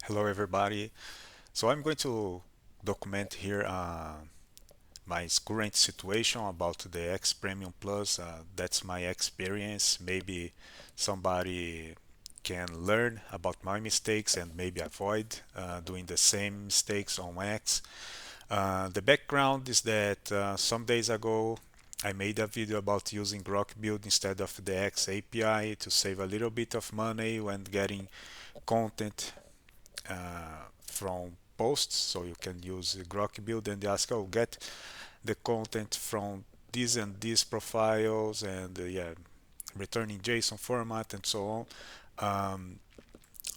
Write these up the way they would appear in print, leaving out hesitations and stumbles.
Hello, everybody. So I'm going to document here my current situation about the X Premium Plus. That's my experience. Maybe somebody can learn about my mistakes and maybe avoid doing the same mistakes on X. The background is that some days ago I made a video about using grok build instead of the xAPI to save a little bit of money when getting content from posts. So you can use grok build and ask, oh, get the content from these and these profiles and yeah, returning JSON format and so on. Um,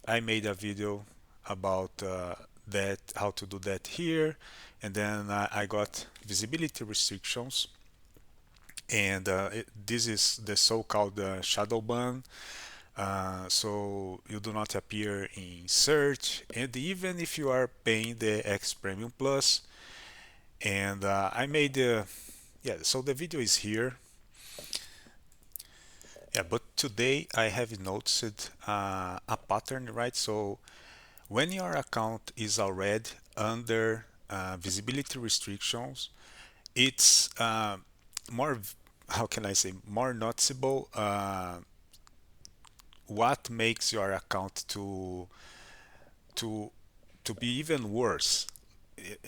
I made a video about that, how to do that here, and then I got visibility restrictions, and this is the so-called Shadowban. So you do not appear in search, and even if you are paying the X Premium Plus, and I made the yeah. So the video is here. Yeah, but today I have noticed a pattern, right? So when your account is already under visibility restrictions, it's more, how can I say, more noticeable what makes your account to to be even worse.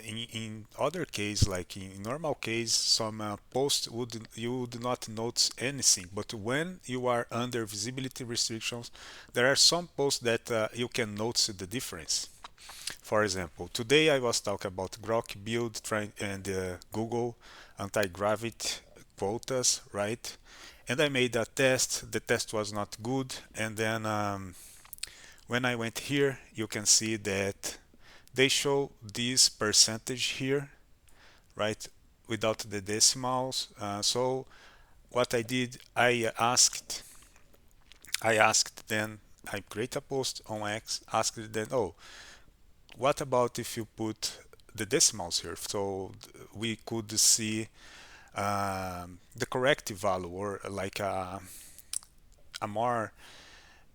In other case, like in normal case, some post would you would not notice anything, but when you are under visibility restrictions, there are some posts that you can notice the difference. For example, today I was talking about grok build trying and Google anti-gravity quotas, right? And I made a test. The test was not good, and then when I went here, you can see that they show this percentage here, right, without the decimals. So what I did, I asked then, I create a post on X, asked then, oh, what about if you put the decimals here? So we could see the correct value or like a more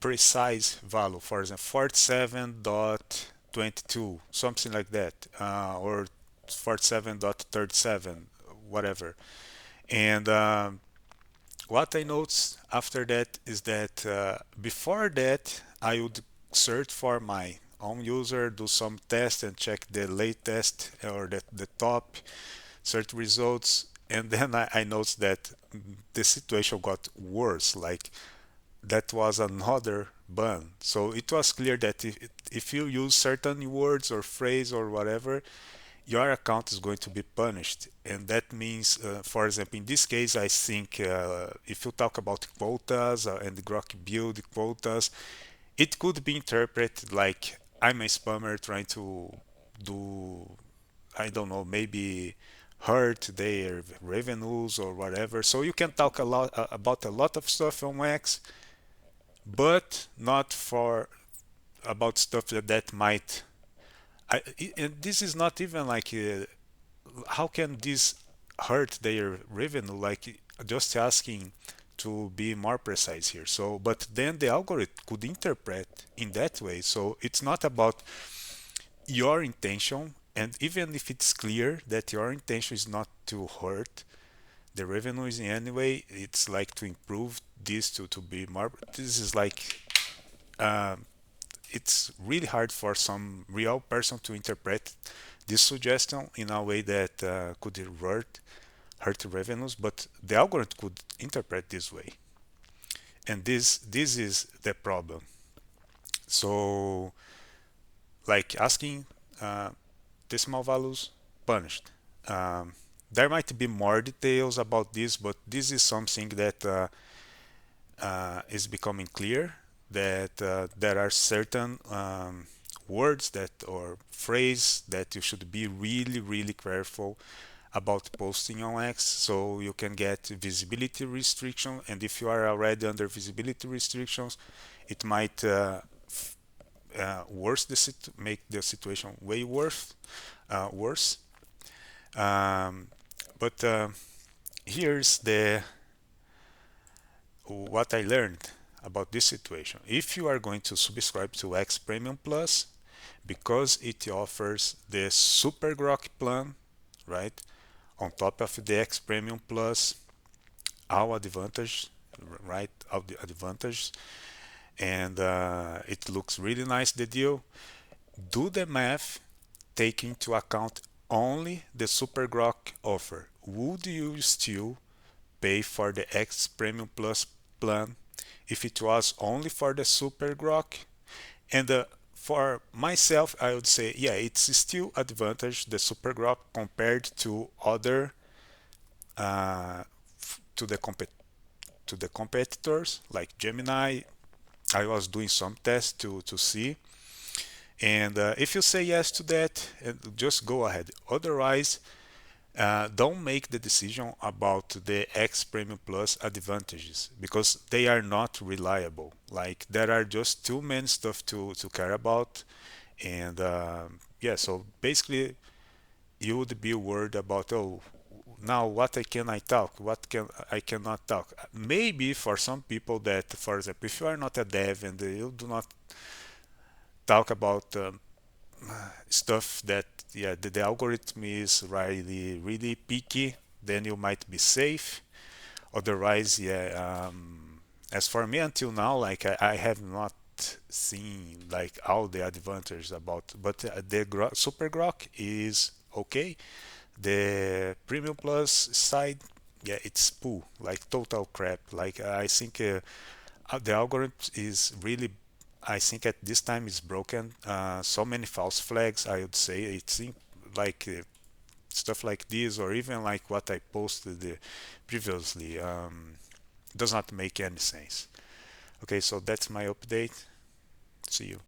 precise value, for example, 47.22, something like that, or 47.37, whatever. And what I noticed after that is that before that, I would search for my own user, do some tests and check the latest or the top search results. And then I noticed that the situation got worse. Like that was another ban. So it was clear that if you use certain words or phrase or whatever, your account is going to be punished. And that means, for example, in this case, I think if you talk about quotas and grok build quotas, it could be interpreted like I'm a spammer trying to do, I don't know, maybe hurt their revenues or whatever. So you can talk a lot about a lot of stuff on X, but not for about stuff that might. And this is not even like how can this hurt their revenue? Like just asking to be more precise here. So, but then the algorithm could interpret in that way. So it's not about your intention, and even if it's clear that your intention is not to hurt the revenues in any way, it's like to improve this to be more. This is like um, it's really hard for some real person to interpret this suggestion in a way that could hurt revenues, but the algorithm could interpret this way, and this is the problem. So, like asking uh, decimal values punished. Um, there might be more details about this, but this is something that is becoming clear that there are certain words that or phrase that you should be really really careful about posting on X, so you can get visibility restriction, and if you are already under visibility restrictions, it might make the situation way worse. Um, but here's the what I learned about this situation. If you are going to subscribe to X Premium Plus, because it offers the super grok plan, right, on top of the X Premium Plus, all advantage, right, all the advantage, and it looks really nice, the deal. Do the math, take into account only the super grok offer. Would you still pay for the X Premium Plus plan if it was only for the super grok? And for myself, I would say, yeah, it's still advantage the super grok compared to other uh, to the competitors like Gemini. I was doing some tests to see, and if you say yes to that, just go ahead. Otherwise, don't make the decision about the X Premium Plus advantages because they are not reliable. Like there are just too many stuff to care about, and yeah. So basically, you would be worried about, oh, now what can I talk, what can I cannot talk. Maybe for some people that, for example, if you are not a dev and you do not talk about stuff that, yeah, the algorithm is really picky, then you might be safe. Otherwise, yeah, as for me until now, like I have not seen like all the advantages about, but the super grok is okay. The premium plus side, yeah, it's poo, like total crap. Like I think the algorithm is really, I think at this time is broken. So many false flags, I would say. It's like stuff like this, or even like what I posted previously, does not make any sense. Okay, so that's my update. See you.